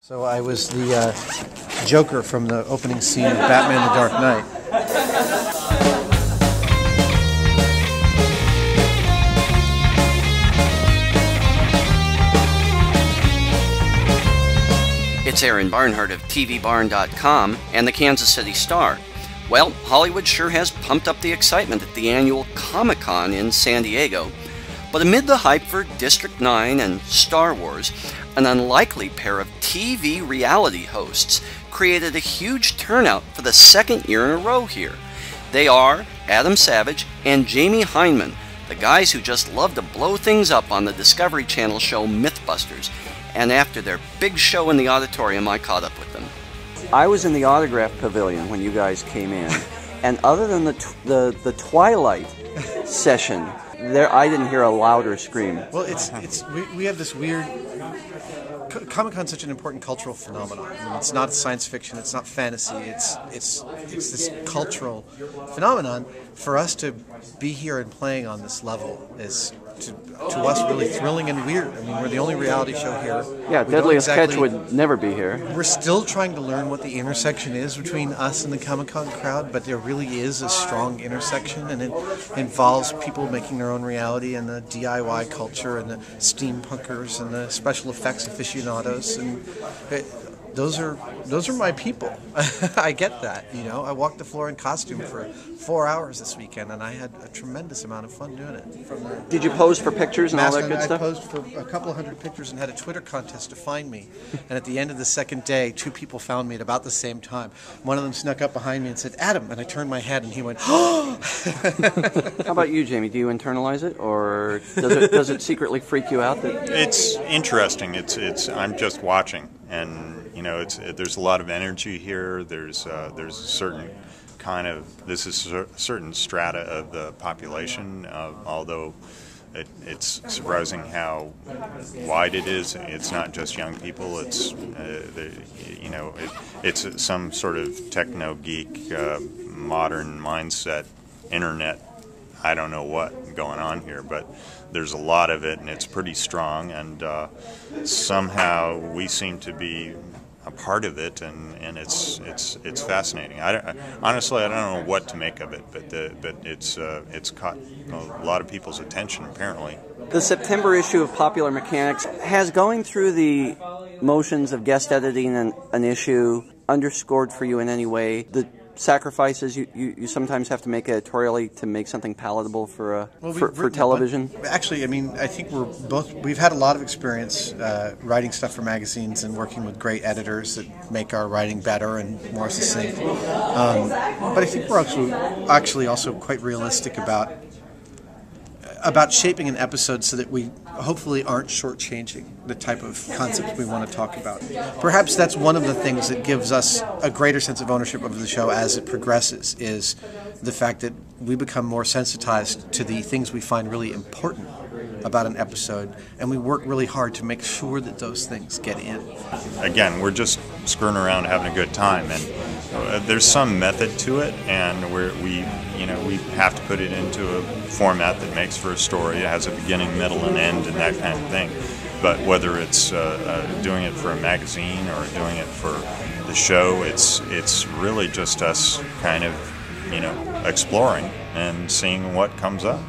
So I was the Joker from the opening scene of Batman: The Dark Knight. It's Aaron Barnhart of TVBarn.com and the Kansas City Star. Well, Hollywood sure has pumped up the excitement at the annual Comic-Con in San Diego. But amid the hype for District 9 and Star Wars, an unlikely pair of TV reality hosts created a huge turnout for the second year in a row here. They are Adam Savage and Jamie Hyneman, the guys who just love to blow things up on the Discovery Channel show MythBusters. And after their big show in the auditorium, I caught up with them. I was in the autograph pavilion when you guys came in, and other than the Twilight session, I didn't hear a louder scream. Well, we have this weird. Comic-Con's such an important cultural phenomenon. I mean, it's not science fiction. It's not fantasy. It's this cultural phenomenon. For us to be here and playing on this level is to us really thrilling and weird. I mean, we're the only reality show here. Yeah, Deadliest Catch would never be here. We're still trying to learn what the intersection is between us and the Comic-Con crowd, but there really is a strong intersection, and it involves people making their own reality, and the DIY culture, and the steampunkers, and the special effects aficionados, and those are my people. I get that, you know. I walked the floor in costume for 4 hours this weekend, and I had a tremendous amount of fun doing it. Did you pose for pictures and all that good stuff? I posed for a couple of hundred pictures and had a Twitter contest to find me. And at the end of the second day, 2 people found me at about the same time. One of them snuck up behind me and said, "Adam," and I turned my head, and he went, "Oh!" How about you, Jamie? Do you internalize it, or does it secretly freak you out? It's interesting. I'm just watching, and you know, there's a lot of energy here. There's a certain kind of, this is a certain strata of the population, although it's surprising how wide it is. It's not just young people. It's it's some sort of techno geek, modern mindset, internet. I don't know what going on here, but there's a lot of it, and it's pretty strong. And somehow we seem to be a part of it, and it's fascinating. Honestly, I don't know what to make of it, but it's caught a lot of people's attention apparently. The September issue of Popular Mechanics has going through the motions of guest editing an issue underscored for you in any way the sacrifices you sometimes have to make editorially to make something palatable for television? Actually, I mean, I think we've had a lot of experience writing stuff for magazines and working with great editors that make our writing better and more succinct. But I think we're actually also quite realistic about shaping an episode so that we hopefully aren't shortchanging the type of concepts we want to talk about. Perhaps that's one of the things that gives us a greater sense of ownership of the show as it progresses, is the fact that we become more sensitized to the things we find really important about an episode, and we work really hard to make sure that those things get in. Again, we're just screwing around having a good time, and there's some method to it, and we have to put it into a format that makes for a story. It has a beginning, middle, and end, and that kind of thing. But whether it's doing it for a magazine or doing it for the show, it's really just us kind of exploring and seeing what comes up.